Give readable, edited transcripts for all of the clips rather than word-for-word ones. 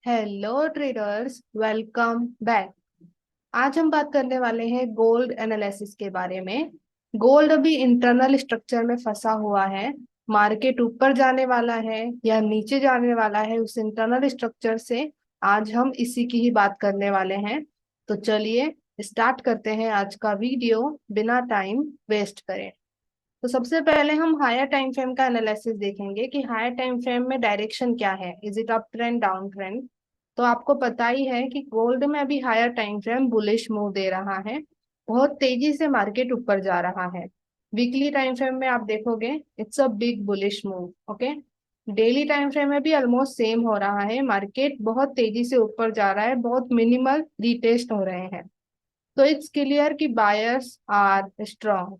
Hello traders, welcome back. आज हम बात करने वाले हैं गोल्ड एनालिसिस के बारे में। गोल्ड अभी इंटरनल स्ट्रक्चर में फंसा हुआ है। मार्केट ऊपर जाने वाला है या नीचे जाने वाला है, उस इंटरनल स्ट्रक्चर से आज हम इसी की ही बात करने वाले हैं। तो चलिए स्टार्ट करते हैं आज का वीडियो बिना टाइम वेस्ट करें। तो सबसे पहले हम हायर टाइम फ्रेम का एनालिसिस देखेंगे कि हायर टाइम फ्रेम में डायरेक्शन क्या है, is it up trend down trend. तो आपको पता ही है कि गोल्ड में अभी higher time frame bullish move दे रहा है। बहुत तेजी से मार्केट ऊपर जा रहा है। वीकली टाइम फ्रेम में आप देखोगे it's a big bullish move. Okay, daily time frame में भी ऑलमोस्ट सेम हो रहा है। मार्केट बहुत तेजी से ऊपर जा रहा है, बहुत मिनिमल रिटेस्ट हो रहे हैं। तो इट्स क्लियर कि बायर्स आर स्ट्रांग।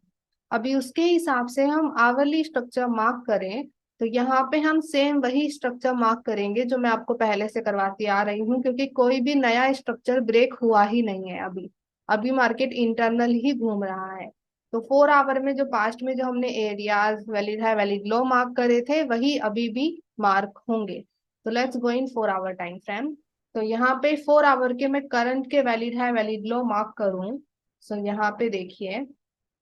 अभी उसके हिसाब से हम आवरली स्ट्रक्चर मार्क करें तो यहाँ पे हम सेम वही स्ट्रक्चर मार्क करेंगे जो मैं आपको पहले से करवाती आ रही हूँ, क्योंकि कोई भी नया स्ट्रक्चर ब्रेक हुआ ही नहीं है अभी। अभी मार्केट इंटरनल ही घूम रहा है। तो 4 आवर में जो पास्ट में जो हमने areas valid high valid low mark करे थे वही अभी भी मार्क होंगे। तो let's go in 4 hour time frame. तो यहाँ पे 4 आवर के मैं करंट के valid high valid low mark करूं। सो यहाँ पे देखिए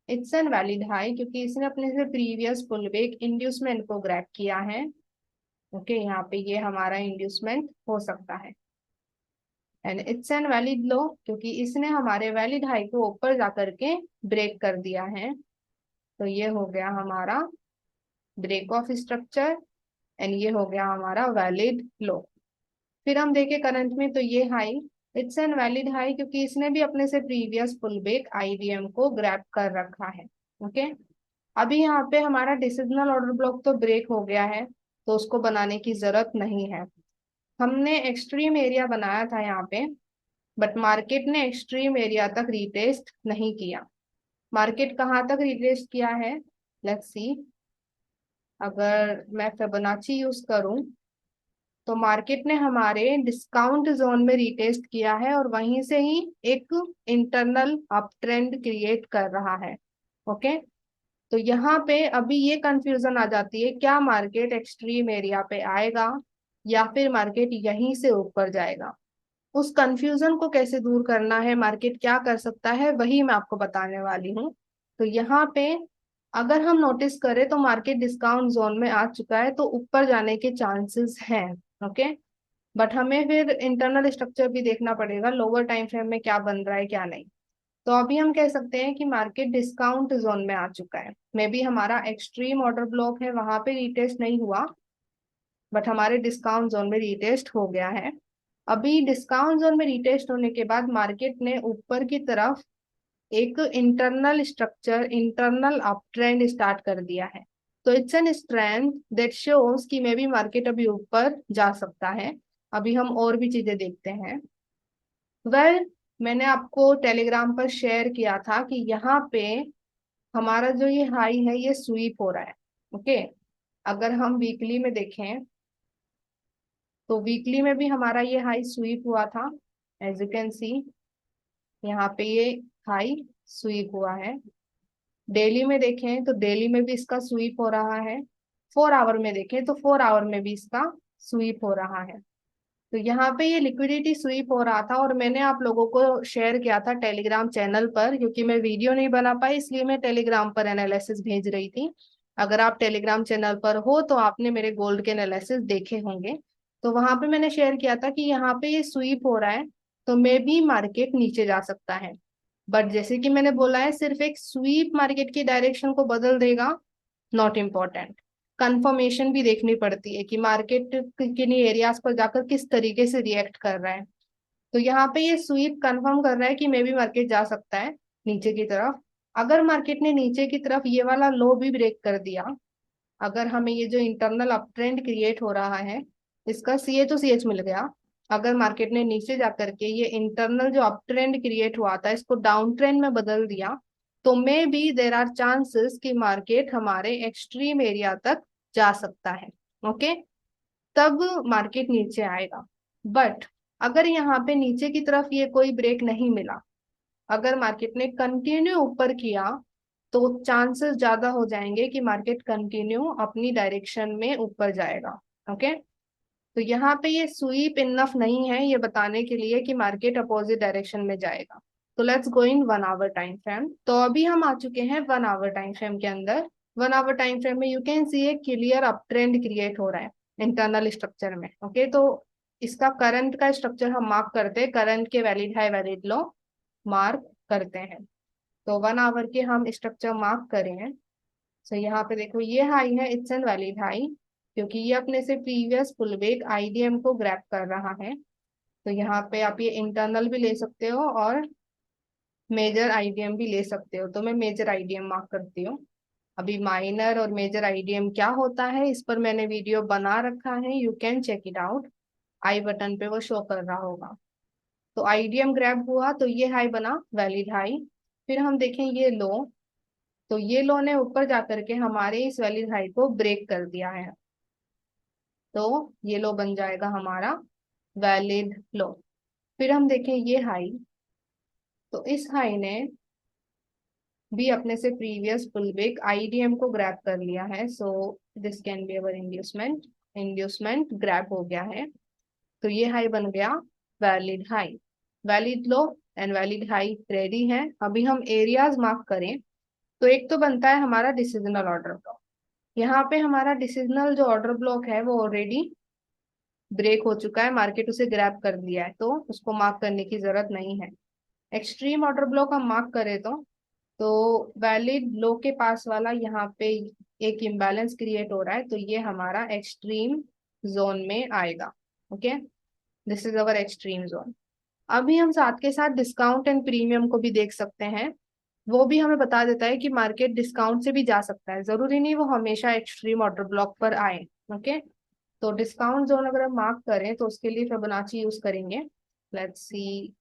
इट्स एन वैलिड हाई, क्योंकि इसने अपने से प्रीवियस पुल बैक इंड्यूसमेंट को ग्रैब किया है। ओके, यहाँ पे ये हमारा इंड्यूसमेंट हो सकता है। एंड इट्स एन वैलिड लो, क्योंकि इसने हमारे वैलिड हाई को ऊपर जाकर के ब्रेक कर दिया है। तो ये हो गया हमारा ब्रेक ऑफ स्ट्रक्चर एंड ये हो गया हमारा वैलिड लो। फिर हम देखें करंट में तो ये high it's an valid high, क्योंकि इसने भी अपने से प्रीवियस पुल बैक आईवीएम को ग्रैब कर रखा है। ओके, अभी यहाँ पे हमारा डिसिजनल ऑर्डर ब्लॉक तो ब्रेक हो गया है, तो उसको बनाने की जरूरत नहीं है। हमने एक्सट्रीम एरिया बनाया था यहाँ पे, बट मार्केट ने एक्सट्रीम एरिया तक रिटेस्ट नहीं किया। मार्केट कहाँ तक रिटेस्ट किया है, लेट्स सी। अगर मैं फिबोनाची यूज करूं तो मार्केट ने हमारे डिस्काउंट जोन में रिटेस्ट किया है और वहीं से ही एक इंटरनल अप ट्रेंड क्रिएट कर रहा है। ओके, तो यहाँ पे अभी ये कंफ्यूजन आ जाती है, क्या मार्केट एक्सट्रीम एरिया पे आएगा या फिर मार्केट यहीं से ऊपर जाएगा। उस कंफ्यूजन को कैसे दूर करना है, मार्केट क्या कर सकता है, वही मैं आपको बताने वाली हूँ। तो यहाँ पे अगर हम नोटिस करें तो मार्केट डिस्काउंट जोन में आ चुका है, तो ऊपर जाने के चांसेस हैं। ओके, बट हमें फिर इंटरनल स्ट्रक्चर भी देखना पड़ेगा, लोअर टाइम फ्रेम में क्या बन रहा है क्या नहीं। तो अभी हम कह सकते हैं कि मार्केट डिस्काउंट जोन में आ चुका है। मे बी हमारा एक्सट्रीम ऑर्डर ब्लॉक है, वहां पे रिटेस्ट नहीं हुआ, बट हमारे डिस्काउंट जोन में रिटेस्ट हो गया है। अभी डिस्काउंट जोन में रिटेस्ट होने के बाद मार्केट ने ऊपर की तरफ एक internal structure internal up trend start कर दिया है। तो it's an strength that shows कि मे बी मार्केट अभी ऊपर जा सकता है। अभी हम और भी चीजें देखते हैं। वेल, मैंने आपको टेलीग्राम पर शेयर किया था कि यहाँ पे हमारा जो ये हाई है ये स्वीप हो रहा है। ओके, अगर हम वीकली में देखें तो वीकली में भी हमारा ये हाई स्वीप हुआ था। एज यू कैन सी यहाँ पे ये हाई स्वीप हुआ है। डेली में देखें तो डेली में भी इसका स्वीप हो रहा है। 4 आवर में देखें तो 4 आवर में भी इसका स्वीप हो रहा है। तो यहाँ पे ये लिक्विडिटी स्वीप हो रहा था और मैंने आप लोगों को शेयर किया था टेलीग्राम चैनल पर, क्योंकि मैं वीडियो नहीं बना पाई इसलिए मैं टेलीग्राम पर एनालिसिस भेज रही थी। अगर आप टेलीग्राम चैनल पर हो तो आपने मेरे गोल्ड के एनालिसिस देखे होंगे। तो वहां पे मैंने शेयर किया था कि यहाँ पे ये स्वीप हो रहा है, तो मे बी मार्केट नीचे जा सकता है। बट जैसे कि मैंने बोला है, सिर्फ एक स्वीप मार्केट की डायरेक्शन को बदल देगा, नॉट इम्पॉर्टेंट। कंफर्मेशन भी देखनी पड़ती है कि मार्केट किन एरियाज पर जाकर किस तरीके से रिएक्ट कर रहा है। तो यहाँ पे ये स्वीप कंफर्म कर रहा है कि मे बी मार्केट जा सकता है नीचे की तरफ। अगर मार्केट ने नीचे की तरफ ये वाला लो भी ब्रेक कर दिया, अगर हमें ये जो इंटरनल अप ट्रेंड क्रिएट हो रहा है इसका C H O C H मिल गया, अगर मार्केट ने नीचे जाकर के ये इंटरनल जो अप ट्रेंड क्रिएट हुआ था इसको डाउन ट्रेंड में बदल दिया, तो maybe there are chances कि मार्केट हमारे एक्सट्रीम एरिया तक जा सकता है। ओके, तब मार्केट नीचे आएगा। बट अगर यहाँ पे नीचे की तरफ ये कोई ब्रेक नहीं मिला, अगर मार्केट ने कंटिन्यू ऊपर किया, तो चांसेस ज्यादा हो जाएंगे कि मार्केट कंटिन्यू अपनी डायरेक्शन में ऊपर जाएगा। ओके, तो यहाँ पे ये स्वीप इनफ नहीं है ये बताने के लिए कि मार्केट अपोजिट डायरेक्शन में जाएगा। तो let's go in 1 hour time frame. तो अभी हम आ चुके हैं 1 आवर टाइम फ्रेम के अंदर। 1 आवर टाइम फ्रेम में you can see A clear up trend create हो रहा है इंटरनल स्ट्रक्चर में। ओके, तो इसका करंट का स्ट्रक्चर हम मार्क करते हैं, करंट के valid high valid low mark करते हैं। तो 1 आवर के हम स्ट्रक्चर मार्क करें। सो यहाँ पे देखो ये हाई है, इट्स एन वैलिड हाई, क्योंकि ये अपने से प्रीवियस पुल बैक आईडीएम को ग्रैब कर रहा है। तो यहाँ पे आप ये इंटरनल भी ले सकते हो और मेजर आईडीएम भी ले सकते हो। तो मैं मेजर आईडीएम मार्क करती हूँ। अभी माइनर और मेजर आईडीएम क्या होता है इस पर मैंने वीडियो बना रखा है, you can check it out. I button पे वो शो कर रहा होगा। तो आईडीएम ग्रैब हुआ तो ये हाई बना वैलिड हाई। फिर हम देखें ये लो, तो ये लो ने ऊपर जाकर के हमारे इस वैलिड हाई को ब्रेक कर दिया है। तो ये लो बन जाएगा हमारा वैलिड लो। फिर हम देखें ये हाई, तो इस हाई ने भी अपने से प्रीवियस पुल बैक आईडीएम को ग्रैब कर लिया है। So this can be our inducement. Inducement grab हो गया है, तो ये हाई बन गया valid high. Valid low and valid high ready है। अभी हम एरियाज मार्क करें तो एक तो बनता है हमारा डिसिजनल ऑर्डर ब्लॉक। यहाँ पे हमारा डिसिजनल जो ऑर्डर ब्लॉक है वो ऑलरेडी ब्रेक हो चुका है, मार्केट उसे ग्रैब कर लिया है, तो उसको मार्क करने की जरूरत नहीं है। एक्सट्रीम ऑर्डर ब्लॉक हम मार्क करें तो वैलिड लो के पास वाला यहाँ पे एक इम्बैलेंस क्रिएट हो रहा है, तो ये हमारा एक्सट्रीम जोन में आएगा। Okay, this is our extreme zone. अभी हम साथ के साथ डिस्काउंट एंड प्रीमियम को भी देख सकते हैं। वो भी हमें बता देता है कि मार्केट डिस्काउंट से भी जा सकता है, जरूरी नहीं वो हमेशा एक्सट्रीम ऑर्डर ब्लॉक पर आए। ओके, तो डिस्काउंट जोन अगर हम मार्क करें तो उसके लिए फिबोनाची यूज करेंगे। Let's see.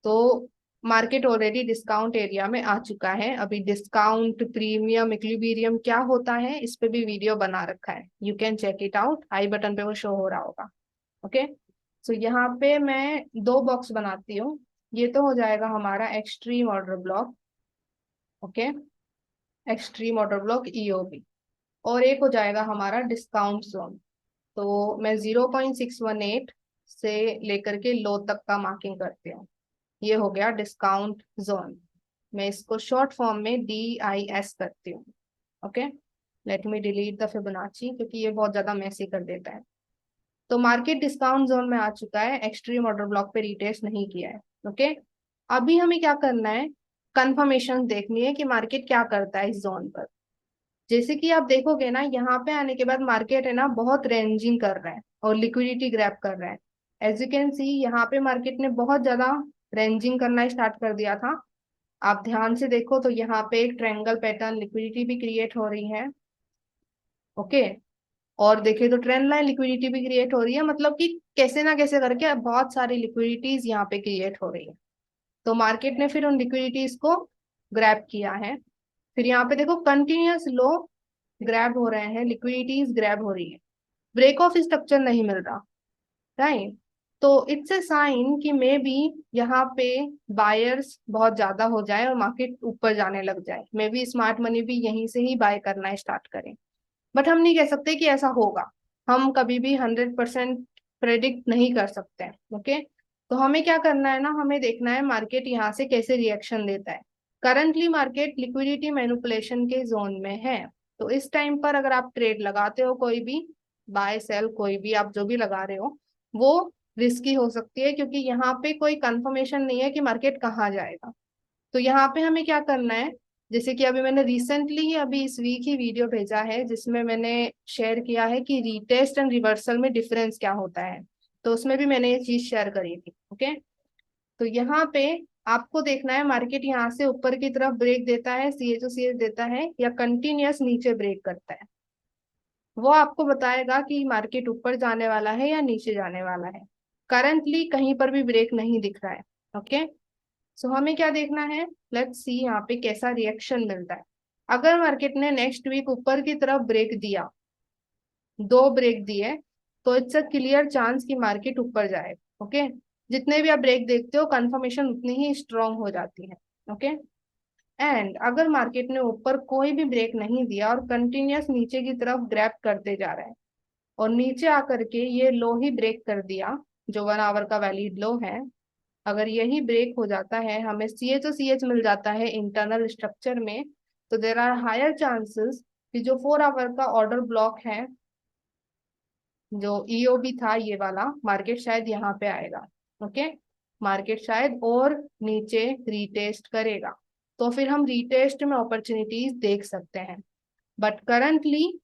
तो मार्केट ऑलरेडी डिस्काउंट एरिया में आ चुका है। अभी डिस्काउंट प्रीमियम इक्विलिब्रियम क्या होता है इस पे भी वीडियो बना रखा है, you can check it out. I button पे वो शो हो रहा होगा। ओके, सो यहाँ पे मैं 2 बॉक्स बनाती हूँ। ये तो हो जाएगा हमारा extreme order block. Okay, extreme order block EOB. और एक हो जाएगा हमारा डिस्काउंट जोन। तो मैं 0.618 से लेकर के लो तक का मार्किंग करती हूँ। ये हो गया डिस्काउंट जोन। मैं इसको शॉर्ट फॉर्म में DIS करती हूँ। Okay, let me delete the Fibonacci क्योंकि ये बहुत ज्यादा मैसी कर देता है। तो मार्केट डिस्काउंट जोन में आ चुका है, एक्सट्रीम ऑर्डर ब्लॉक पे रिटेस्ट नहीं किया है। ओके, अभी हमें क्या करना है, कंफर्मेशन देखनी है कि मार्केट क्या करता है इस जोन पर। जैसे कि आप देखोगे ना यहाँ पे आने के बाद मार्केट है ना बहुत रेंजिंग कर रहा है और लिक्विडिटी ग्रैब कर रहा है। एज यू कैन सी यहाँ पे मार्केट ने बहुत ज्यादा रेंजिंग करना स्टार्ट कर दिया था। आप ध्यान से देखो तो यहाँ पे एक ट्रायंगल पैटर्न लिक्विडिटी भी क्रिएट हो रही है। ओके, और देखिए तो ट्रेंड लाइन लिक्विडिटी भी क्रिएट हो रही है, मतलब कि कैसे ना कैसे करके बहुत सारी लिक्विडिटीज यहाँ पे क्रिएट हो रही है। तो मार्केट ने फिर उन लिक्विडिटीज को ग्रैब किया है। फिर यहाँ पे देखो कंटिन्यूअस लो ग्रैब हो रहे हैं, लिक्विडिटीज ग्रैब हो रही है, ब्रेक ऑफ स्ट्रक्चर नहीं मिल रहा, राइट। तो इट्स ए साइन कि मे बी यहाँ पे बायर्स बहुत ज्यादा हो जाए और मार्केट ऊपर जाने लग जाए, मे बी स्मार्ट मनी भी यहीं से ही बाय करना स्टार्ट करें। बट हम नहीं कह सकते कि ऐसा होगा, हम कभी भी 100% प्रेडिक्ट नहीं कर सकते। ओके, तो हमें क्या करना है ना, हमें देखना है मार्केट यहाँ से कैसे रिएक्शन देता है। करंटली मार्केट लिक्विडिटी मैनिपुलेशन के जोन में है। तो इस टाइम पर अगर आप ट्रेड लगाते हो, कोई भी बाय सेल कोई भी आप जो भी लगा रहे हो, वो रिस्की हो सकती है क्योंकि यहाँ पे कोई कंफर्मेशन नहीं है कि मार्केट कहाँ जाएगा। तो यहाँ पे हमें क्या करना है, जैसे कि अभी मैंने रिसेंटली ही अभी इस वीक ही वीडियो भेजा है जिसमें मैंने शेयर किया है कि रीटेस्ट एंड रिवर्सल में डिफरेंस क्या होता है। तो उसमें भी मैंने ये चीज शेयर करी थी। ओके, तो यहाँ पे आपको देखना है मार्केट यहाँ से ऊपर की तरफ ब्रेक देता है, CHO CH देता है या कंटिन्यूअस नीचे ब्रेक करता है, वो आपको बताएगा कि मार्केट ऊपर जाने वाला है या नीचे जाने वाला है। करंटली कहीं पर भी ब्रेक नहीं दिख रहा है। ओके, सो हमें क्या देखना है, लेट्स सी यहाँ पे कैसा रिएक्शन मिलता है। अगर मार्केट ने नेक्स्ट वीक ऊपर की तरफ ब्रेक दिया, 2 ब्रेक दिए, तो इट्स अ क्लियर चांस कि मार्केट ऊपर जाएगा। ओके, जितने भी आप ब्रेक देखते हो कंफर्मेशन उतनी ही स्ट्रांग हो जाती है। ओके, एंड अगर मार्केट ने ऊपर कोई भी ब्रेक नहीं दिया और कंटिन्यूअस नीचे की तरफ ग्रैब करते जा रहा है, और नीचे आकर के ये लो ही ब्रेक कर दिया, जो 1 आवर का वैलिड लो है, अगर यही ब्रेक हो जाता है, हमें C H O C H मिल जाता है इंटरनल स्ट्रक्चर में, तो देर आर हायर चांसेस कि जो 4 आवर का ऑर्डर ब्लॉक है, जो ईओबी था ये वाला, मार्केट शायद यहाँ पे आएगा। ओके, मार्केट शायद और नीचे रीटेस्ट करेगा, तो फिर हम रीटेस्ट में अपॉर्चुनिटीज देख सकते हैं। बट करंटली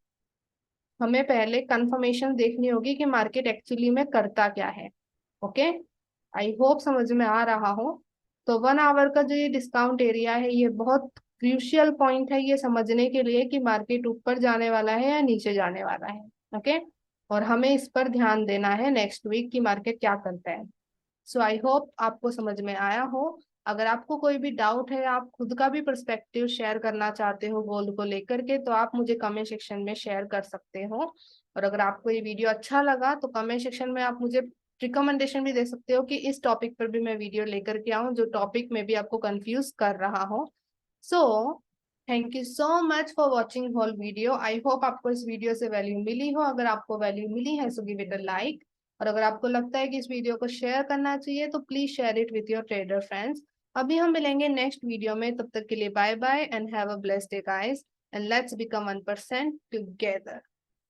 हमें पहले कंफर्मेशन देखनी होगी कि मार्केट एक्चुअली में करता क्या है। ओके, आई होप समझ में आ रहा हो। तो 1 आवर का जो ये डिस्काउंट एरिया है, ये बहुत क्रूशियल पॉइंट है ये समझने के लिए कि मार्केट ऊपर जाने वाला है या नीचे जाने वाला है। ओके, और हमें इस पर ध्यान देना है नेक्स्ट वीक कि मार्केट क्या करता है। सो आई होप आपको समझ में आया हो। अगर आपको कोई भी डाउट है, आप खुद का भी पर्सपेक्टिव शेयर करना चाहते हो गोल्ड को लेकर के, तो आप मुझे कमेंट सेक्शन में शेयर कर सकते हो। और अगर आपको ये वीडियो अच्छा लगा तो कमेंट सेक्शन में आप मुझे रिकमेंडेशन भी दे सकते हो कि इस टॉपिक पर भी मैं वीडियो लेकर के आऊं, जो टॉपिक में भी आपको कंफ्यूज कर रहा हो। So thank you so much for watching whole video. I hope आपको इस वीडियो से वैल्यू मिली हो। अगर आपको वैल्यू मिली है so give it a like, और अगर आपको लगता है कि इस वीडियो को शेयर करना चाहिए तो please share it with your trader friends. अभी हम मिलेंगे नेक्स्ट वीडियो में, तब तक के लिए bye bye and have a blessed day guys, and let's become 1% together.